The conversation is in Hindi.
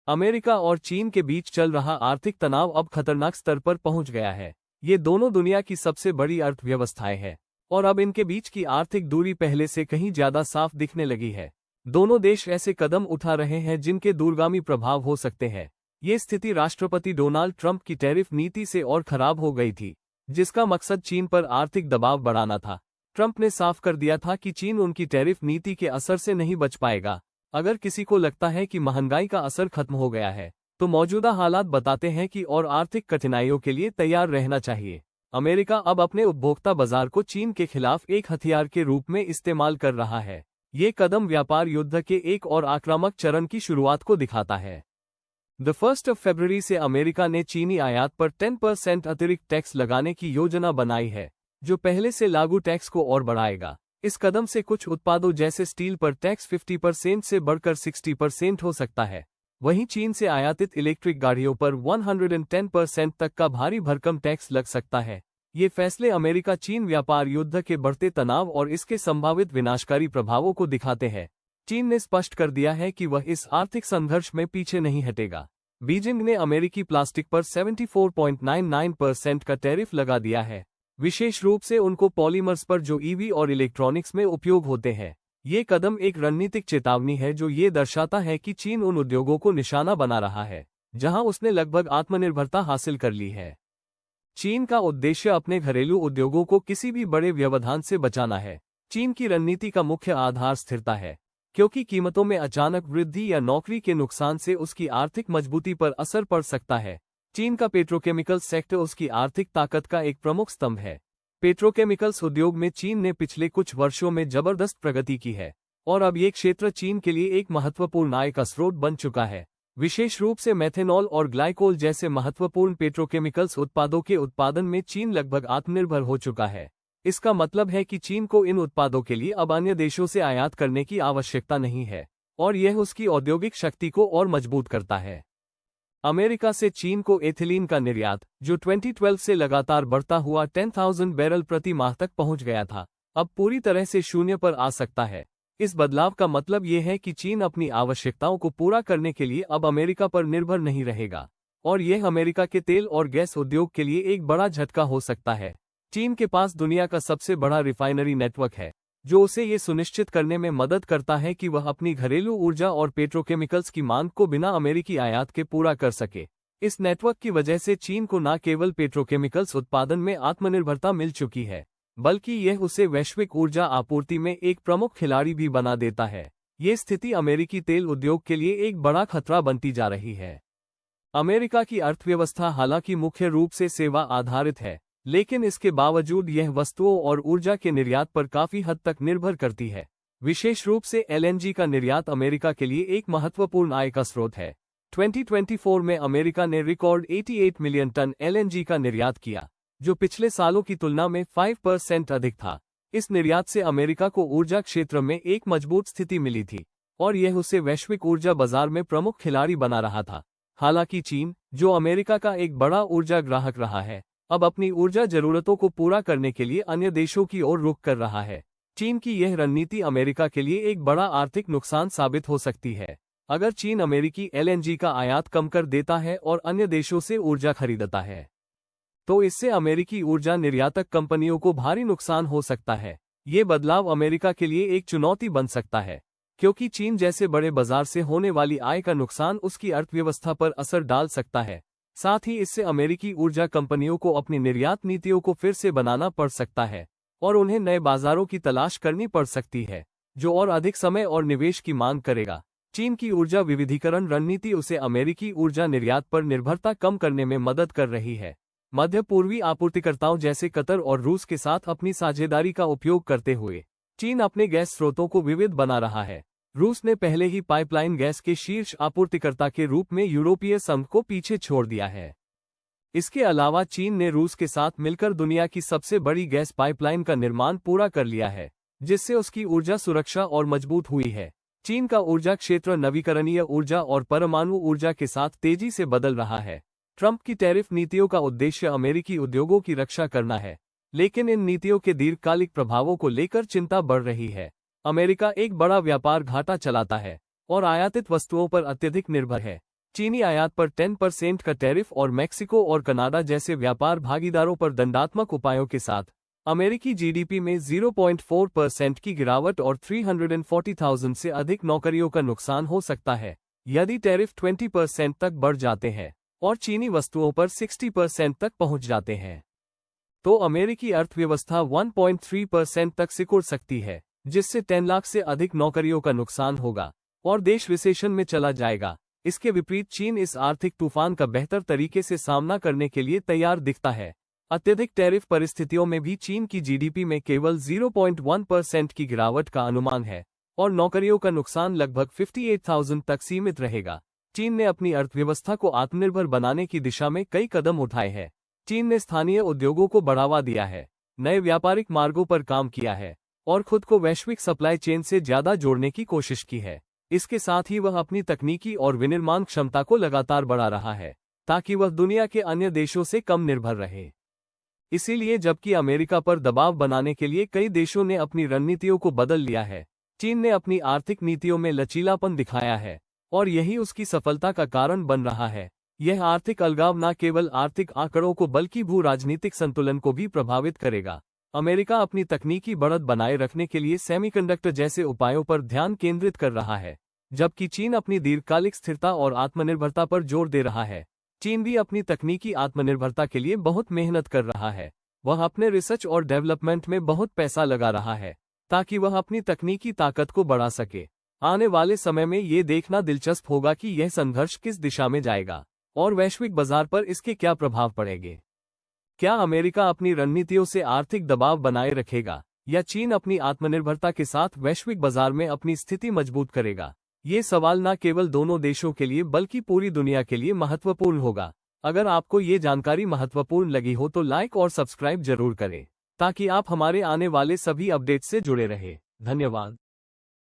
अमेरिका और चीन के बीच चल रहा आर्थिक तनाव अब खतरनाक स्तर पर पहुंच गया है। ये दोनों दुनिया की सबसे बड़ी अर्थव्यवस्थाएं हैं और अब इनके बीच की आर्थिक दूरी पहले से कहीं ज्यादा साफ दिखने लगी है। दोनों देश ऐसे कदम उठा रहे हैं जिनके दूरगामी प्रभाव हो सकते हैं। ये स्थिति राष्ट्रपति डोनाल्ड ट्रंप की टैरिफ नीति से और खराब हो गई थी, जिसका मकसद चीन पर आर्थिक दबाव बढ़ाना था। ट्रंप ने साफ कर दिया था कि चीन उनकी टैरिफ नीति के असर से नहीं बच पाएगा। अगर किसी को लगता है कि महंगाई का असर खत्म हो गया है, तो मौजूदा हालात बताते हैं कि और आर्थिक कठिनाइयों के लिए तैयार रहना चाहिए। अमेरिका अब अपने उपभोक्ता बाजार को चीन के खिलाफ एक हथियार के रूप में इस्तेमाल कर रहा है। ये कदम व्यापार युद्ध के एक और आक्रामक चरण की शुरुआत को दिखाता है। 1 फरवरी से अमेरिका ने चीनी आयात पर 10% अतिरिक्त टैक्स लगाने की योजना बनाई है, जो पहले से लागू टैक्स को और बढ़ाएगा। इस कदम से कुछ उत्पादों जैसे स्टील पर टैक्स 50% से बढ़कर 60% हो सकता है। वहीं चीन से आयातित इलेक्ट्रिक गाड़ियों पर 110% तक का भारी भरकम टैक्स लग सकता है। ये फैसले अमेरिका चीन व्यापार युद्ध के बढ़ते तनाव और इसके संभावित विनाशकारी प्रभावों को दिखाते हैं। चीन ने स्पष्ट कर दिया है कि वह इस आर्थिक संघर्ष में पीछे नहीं हटेगा। बीजिंग ने अमेरिकी प्लास्टिक पर 74.99% का टैरिफ लगा दिया है, विशेष रूप से उनको पॉलीमर्स पर जो ईवी और इलेक्ट्रॉनिक्स में उपयोग होते हैं। ये कदम एक रणनीतिक चेतावनी है जो ये दर्शाता है कि चीन उन उद्योगों को निशाना बना रहा है जहां उसने लगभग आत्मनिर्भरता हासिल कर ली है। चीन का उद्देश्य अपने घरेलू उद्योगों को किसी भी बड़े व्यवधान से बचाना है। चीन की रणनीति का मुख्य आधार स्थिरता है, क्योंकि कीमतों में अचानक वृद्धि या नौकरी के नुकसान से उसकी आर्थिक मजबूती पर असर पड़ सकता है। चीन का पेट्रोकेमिकल सेक्टर उसकी आर्थिक ताकत का एक प्रमुख स्तंभ है। पेट्रोकेमिकल्स उद्योग में चीन ने पिछले कुछ वर्षों में जबरदस्त प्रगति की है और अब ये क्षेत्र चीन के लिए एक महत्वपूर्ण आय का स्रोत बन चुका है। विशेष रूप से मेथेनॉल और ग्लाइकोल जैसे महत्वपूर्ण पेट्रोकेमिकल्स उत्पादों के उत्पादन में चीन लगभग आत्मनिर्भर हो चुका है। इसका मतलब है कि चीन को इन उत्पादों के लिए अब अन्य देशों से आयात करने की आवश्यकता नहीं है और यह उसकी औद्योगिक शक्ति को और मजबूत करता है। अमेरिका से चीन को एथिलीन का निर्यात, जो 2012 से लगातार बढ़ता हुआ 10,000 बैरल प्रति माह तक पहुंच गया था, अब पूरी तरह से शून्य पर आ सकता है। इस बदलाव का मतलब यह है कि चीन अपनी आवश्यकताओं को पूरा करने के लिए अब अमेरिका पर निर्भर नहीं रहेगा और यह अमेरिका के तेल और गैस उद्योग के लिए एक बड़ा झटका हो सकता है। चीन के पास दुनिया का सबसे बड़ा रिफाइनरी नेटवर्क है, जो उसे ये सुनिश्चित करने में मदद करता है कि वह अपनी घरेलू ऊर्जा और पेट्रोकेमिकल्स की मांग को बिना अमेरिकी आयात के पूरा कर सके। इस नेटवर्क की वजह से चीन को न केवल पेट्रोकेमिकल्स उत्पादन में आत्मनिर्भरता मिल चुकी है, बल्कि यह उसे वैश्विक ऊर्जा आपूर्ति में एक प्रमुख खिलाड़ी भी बना देता है। ये स्थिति अमेरिकी तेल उद्योग के लिए एक बड़ा खतरा बनती जा रही है। अमेरिका की अर्थव्यवस्था हालांकि मुख्य रूप से सेवा आधारित है, लेकिन इसके बावजूद यह वस्तुओं और ऊर्जा के निर्यात पर काफी हद तक निर्भर करती है। विशेष रूप से एलएनजी का निर्यात अमेरिका के लिए एक महत्वपूर्ण आय का स्रोत है। 2024 में अमेरिका ने रिकॉर्ड 88 मिलियन टन एलएनजी का निर्यात किया, जो पिछले सालों की तुलना में 5% अधिक था। इस निर्यात से अमेरिका को ऊर्जा क्षेत्र में एक मजबूत स्थिति मिली थी और यह उसे वैश्विक ऊर्जा बाजार में प्रमुख खिलाड़ी बना रहा था। हालांकि चीन, जो अमेरिका का एक बड़ा ऊर्जा ग्राहक रहा है, अब अपनी ऊर्जा जरूरतों को पूरा करने के लिए अन्य देशों की ओर रुख कर रहा है। चीन की यह रणनीति अमेरिका के लिए एक बड़ा आर्थिक नुकसान साबित हो सकती है। अगर चीन अमेरिकी एलएनजी का आयात कम कर देता है और अन्य देशों से ऊर्जा खरीदता है, तो इससे अमेरिकी ऊर्जा निर्यातक कंपनियों को भारी नुकसान हो सकता है। ये बदलाव अमेरिका के लिए एक चुनौती बन सकता है, क्योंकि चीन जैसे बड़े बाजार से होने वाली आय का नुकसान उसकी अर्थव्यवस्था पर असर डाल सकता है। साथ ही इससे अमेरिकी ऊर्जा कंपनियों को अपनी निर्यात नीतियों को फिर से बनाना पड़ सकता है और उन्हें नए बाजारों की तलाश करनी पड़ सकती है, जो और अधिक समय और निवेश की मांग करेगा। चीन की ऊर्जा विविधीकरण रणनीति उसे अमेरिकी ऊर्जा निर्यात पर निर्भरता कम करने में मदद कर रही है। मध्य पूर्वी आपूर्तिकर्ताओं जैसे कतर और रूस के साथ अपनी साझेदारी का उपयोग करते हुए चीन अपने गैस स्रोतों को विविध बना रहा है। रूस ने पहले ही पाइपलाइन गैस के शीर्ष आपूर्तिकर्ता के रूप में यूरोपीय संघ को पीछे छोड़ दिया है। इसके अलावा चीन ने रूस के साथ मिलकर दुनिया की सबसे बड़ी गैस पाइपलाइन का निर्माण पूरा कर लिया है, जिससे उसकी ऊर्जा सुरक्षा और मजबूत हुई है। चीन का ऊर्जा क्षेत्र नवीकरणीय ऊर्जा और परमाणु ऊर्जा के साथ तेजी से बदल रहा है। ट्रंप की टैरिफ नीतियों का उद्देश्य अमेरिकी उद्योगों की रक्षा करना है, लेकिन इन नीतियों के दीर्घकालिक प्रभावों को लेकर चिंता बढ़ रही है। अमेरिका एक बड़ा व्यापार घाटा चलाता है और आयातित वस्तुओं पर अत्यधिक निर्भर है। चीनी आयात पर 10% का टैरिफ और मेक्सिको और कनाडा जैसे व्यापार भागीदारों पर दंडात्मक उपायों के साथ अमेरिकी जीडीपी में 0.4% की गिरावट और 340,000 से अधिक नौकरियों का नुकसान हो सकता है यदि टैरिफ 20% तक बढ़ जाते हैं और चीनी वस्तुओं पर 60% तक पहुंच जाते हैं। तो अमेरिकी अर्थव्यवस्था 1.3% तक सिकुड़ सकती है, जिससे 10 लाख से अधिक नौकरियों का नुकसान होगा और देश रिसेशन में चला जाएगा। इसके विपरीत चीन इस आर्थिक तूफान का बेहतर तरीके से सामना करने के लिए तैयार दिखता है। अत्यधिक टैरिफ परिस्थितियों में भी चीन की जीडीपी में केवल 0.1% की गिरावट का अनुमान है और नौकरियों का नुकसान लगभग 58,000 तक सीमित रहेगा। चीन ने अपनी अर्थव्यवस्था को आत्मनिर्भर बनाने की दिशा में कई कदम उठाए हैं। चीन ने स्थानीय उद्योगों को बढ़ावा दिया है, नए व्यापारिक मार्गों पर काम किया है और खुद को वैश्विक सप्लाई चेन से ज्यादा जोड़ने की कोशिश की है। इसके साथ ही वह अपनी तकनीकी और विनिर्माण क्षमता को लगातार बढ़ा रहा है ताकि वह दुनिया के अन्य देशों से कम निर्भर रहे। इसीलिए जबकि अमेरिका पर दबाव बनाने के लिए कई देशों ने अपनी रणनीतियों को बदल लिया है, चीन ने अपनी आर्थिक नीतियों में लचीलापन दिखाया है और यही उसकी सफलता का कारण बन रहा है। यह आर्थिक अलगाव न केवल आर्थिक आंकड़ों को बल्कि भू राजनीतिक संतुलन को भी प्रभावित करेगा। अमेरिका अपनी तकनीकी बढ़त बनाए रखने के लिए सेमीकंडक्टर जैसे उपायों पर ध्यान केंद्रित कर रहा है, जबकि चीन अपनी दीर्घकालिक स्थिरता और आत्मनिर्भरता पर जोर दे रहा है। चीन भी अपनी तकनीकी आत्मनिर्भरता के लिए बहुत मेहनत कर रहा है। वह अपने रिसर्च और डेवलपमेंट में बहुत पैसा लगा रहा है ताकि वह अपनी तकनीकी ताकत को बढ़ा सके। आने वाले समय में ये देखना दिलचस्प होगा कि यह संघर्ष किस दिशा में जाएगा और वैश्विक बाजार पर इसके क्या प्रभाव पड़ेंगे। क्या अमेरिका अपनी रणनीतियों से आर्थिक दबाव बनाए रखेगा या चीन अपनी आत्मनिर्भरता के साथ वैश्विक बाजार में अपनी स्थिति मजबूत करेगा? ये सवाल न केवल दोनों देशों के लिए बल्कि पूरी दुनिया के लिए महत्वपूर्ण होगा। अगर आपको ये जानकारी महत्वपूर्ण लगी हो तो लाइक और सब्सक्राइब जरूर करें ताकि आप हमारे आने वाले सभी अपडेट से जुड़े रहें। धन्यवाद।